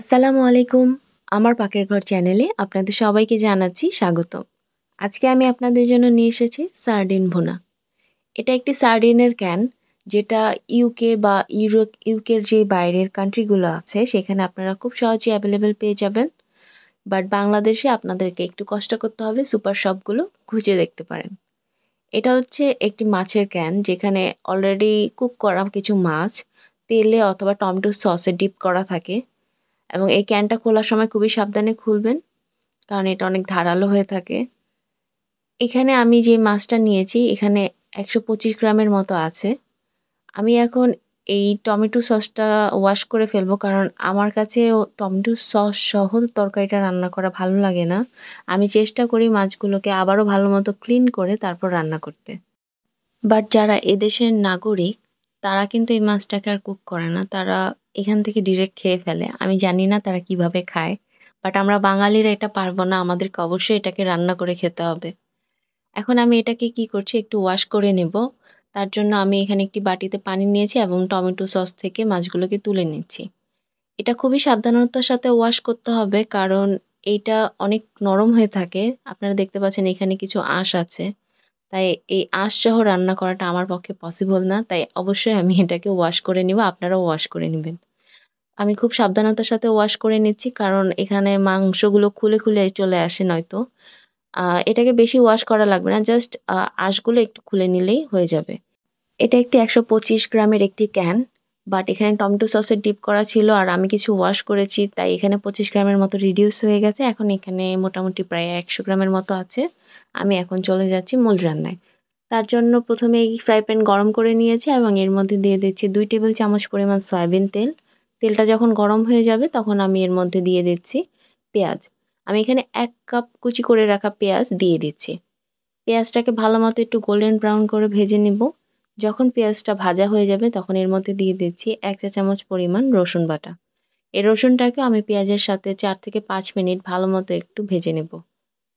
আসসালামু আলাইকুম। আমার পাকের ঘর চ্যানেলে আপনাদের সবাইকে জানাচ্ছি স্বাগতম। আজকে আমি আপনাদের জন্য নিয়ে এসেছি সার্ডিন ভুনা। এটা একটি সার্ডিনের ক্যান যেটা ইউকে বা ইউকের যে বাইরের কান্ট্রিগুলো আছে সেখানে আপনারা খুব সহজেই অ্যাভেলেবল পেয়ে যাবেন। বাট বাংলাদেশে আপনাদেরকে একটু কষ্ট করতে হবে, সুপার শপগুলো খুঁজে দেখতে পারেন। এটা হচ্ছে একটি মাছের ক্যান যেখানে অলরেডি কুক করা কিছু মাছ তেলে অথবা টমেটো সসে ডিপ করা থাকে। এবং এই ক্যানটা খোলার সময় খুবই সাবধানে খুলবেন, কারণ এটা অনেক ধারালো হয়ে থাকে। এখানে আমি যে মাছটা নিয়েছি এখানে ১২৫ গ্রামের মতো আছে। আমি এখন এই টমেটো সসটা ওয়াশ করে ফেলবো, কারণ আমার কাছে টমেটো সস সহ তরকারিটা রান্না করা ভালো লাগে না। আমি চেষ্টা করি মাছগুলোকে আবারও ভালো মতো ক্লিন করে তারপর রান্না করতে। বাট যারা এদেশের নাগরিক তারা কিন্তু এই মাছটাকে আর কুক করে না। তারা এখান থেকে ডিরেক্ট খেয়ে ফেলে। আমি জানি না তারা কিভাবে খায়। বাট আমরা বাঙালিরা এটা পারবো না। আমাদেরকে অবশ্যই এটাকে রান্না করে খেতে হবে। এখন আমি এটাকে কি করছি, একটু ওয়াশ করে নেব। তার জন্য আমি এখানে একটি বাটিতে পানি নিয়েছি এবং টমেটো সস থেকে মাছগুলোকে তুলে নিচ্ছি। এটা খুবই সাবধানতার সাথে ওয়াশ করতে হবে, কারণ এইটা অনেক নরম হয়ে থাকে। আপনারা দেখতে পাচ্ছেন এখানে কিছু আঁশ আছে। তাই এই আঁশসহ রান্না করাটা আমার পক্ষে পসিবল না। তাই অবশ্যই আমি এটাকে ওয়াশ করে নিবো, আপনারাও ওয়াশ করে নিবেন। আমি খুব সাবধানতার সাথে ওয়াশ করে নিচ্ছি, কারণ এখানে মাংসগুলো খুলে চলে আসে নয়তো। এটাকে বেশি ওয়াশ করা লাগবে না। জাস্ট আঁশগুলো একটু খুলে নিলেই হয়ে যাবে। এটা একটি ১২৫ গ্রামের একটি ক্যান। বাট এখানে টমেটো সসের ডিপ করা ছিল আর আমি কিছু ওয়াশ করেছি, তাই এখানে ২৫ গ্রামের মতো রিডিউস হয়ে গেছে। এখন এখানে মোটামুটি প্রায় ১০০ গ্রামের মতো আছে। আমি এখন চলে যাচ্ছি মূল রান্নায়। তার জন্য প্রথমে এই ফ্রাই প্যান গরম করে নিয়েছি এবং এর মধ্যে দিয়ে দিচ্ছি ২ টেবিল চামচ পরিমাণ সয়াবিন তেল। তেলটা যখন গরম হয়ে যাবে তখন আমি এর মধ্যে দিয়ে দিচ্ছি পেঁয়াজ। আমি এখানে ১ কাপ কুচি করে রাখা পেঁয়াজ দিয়ে দিচ্ছি। পেঁয়াজটাকে ভালোমতো একটু গোল্ডেন ব্রাউন করে ভেজে নিব। যখন পেঁয়াজটা ভাজা হয়ে যাবে তখন এর মধ্যে দিয়ে দিচ্ছি ১ চা চামচ পরিমাণ রসুন বাটা। এই রসুনটাকে আমি পেঁয়াজের সাথে ৪ থেকে ৫ মিনিট ভালোমতো একটু ভেজে নেব।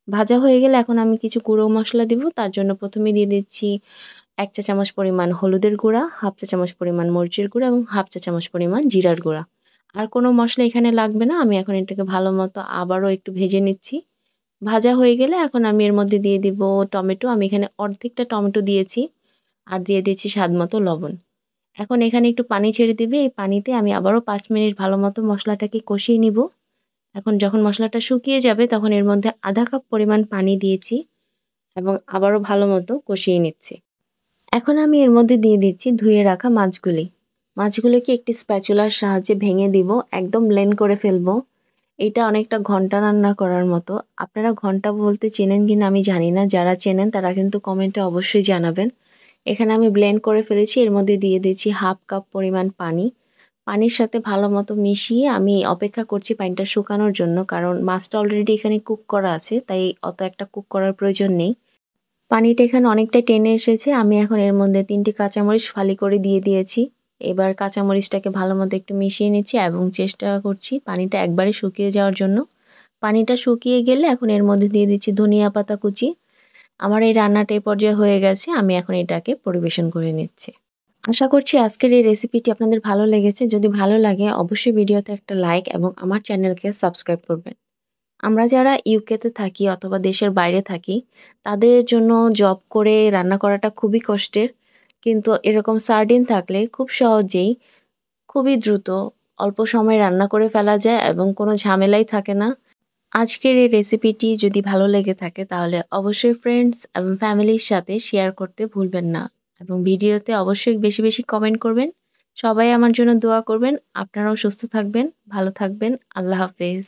ভাজা হয়ে গেলে এখন আমি কিছু গুঁড়ো মসলা দিব। তার জন্য প্রথমে দিয়ে দিচ্ছি ১ চা চামচ পরিমাণ হলুদের গুঁড়া, 1/2 চা চামচ পরিমাণ মরিচের গুঁড়া এবং 1/2 চা চামচ পরিমাণ জিরার গুঁড়া। আর কোনো মসলা এখানে লাগবে না। আমি এখন এটাকে ভালোমতো আবারও একটু ভেজে নিচ্ছি। ভাজা হয়ে গেলে এখন আমি এর মধ্যে দিয়ে দিব টমেটো। আমি এখানে অর্ধেকটা টমেটো দিয়েছি। আর দিয়ে দিচ্ছি স্বাদমতো লবণ। এখন এখানে একটু পানি ছেড়ে দিবে। এই পানিতে আমি আবারও ৫ মিনিট ভালোমতো মসলাটাকে কষিয়ে নিব। এখন যখন মসলাটা শুকিয়ে যাবে তখন এর মধ্যে ১/২ কাপ পরিমাণ পানি দিয়েছি এবং আবারও ভালোমতো কষিয়ে নিচ্ছি। এখন আমি এর মধ্যে দিয়ে দিচ্ছি ধুয়ে রাখা মাছগুলি। মাছগুলোকে একটি স্প্যাচুলার সাহায্যে ভেঙে দিব, একদম ব্লেন্ড করে ফেলবো। এটা অনেকটা ঘন্টা রান্না করার মতো। আপনারা ঘন্টা বলতে চেনেন কিনা আমি জানি না। যারা চেনেন তারা কিন্তু কমেন্টে অবশ্যই জানাবেন। এখানে আমি ব্লেন্ড করে ফেলেছি। এর মধ্যে দিয়ে দিচ্ছি 1/2 কাপ পরিমাণ পানি। পানির সাথে ভালোমতো মিশিয়ে আমি অপেক্ষা করছি পানিটা শুকানোর জন্য, কারণ মাছটা অলরেডি এখানে কুক করা আছে, তাই অত একটা কুক করার প্রয়োজন নেই। পানিটা এখানে অনেকটাই টেনে এসেছে। আমি এখন এর মধ্যে ৩টি কাঁচামরিচ ফালি করে দিয়ে দিয়েছি। এবার কাঁচামরিচটাকে ভালোমতো একটু মিশিয়ে নিচ্ছি এবং চেষ্টা করছি পানিটা একবারে শুকিয়ে যাওয়ার জন্য। পানিটা শুকিয়ে গেলে এখন এর মধ্যে দিয়ে দিচ্ছি ধনিয়া পাতা কুচি। আমার এই রান্নাটা এই পর্যায়ে হয়ে গেছে। আমি এখন এটাকে পরিবেশন করে নিচ্ছি। আশা করছি আজকের এই রেসিপিটি আপনাদের ভালো লেগেছে। যদি ভালো লাগে অবশ্যই ভিডিওতে একটা লাইক এবং আমার চ্যানেলকে সাবস্ক্রাইব করবেন। আমরা যারা ইউকেতে থাকি অথবা দেশের বাইরে থাকি, তাদের জন্য জব করে রান্না করাটা খুবই কষ্টের। কিন্তু এরকম সার্ডিন থাকলে খুব সহজেই, খুবই দ্রুত, অল্প সময়ে রান্না করে ফেলা যায় এবং কোনো ঝামেলাই থাকে না। আজকের এই রেসিপিটি যদি ভালো লেগে থাকে তাহলে অবশ্যই ফ্রেন্ডস এবং ফ্যামিলির সাথে শেয়ার করতে ভুলবেন না। এবং ভিডিওতে অবশ্যই বেশি কমেন্ট করবেন। সবাই আমার জন্য দোয়া করবেন। আপনারাও সুস্থ থাকবেন, ভালো থাকবেন। আল্লাহ হাফেজ।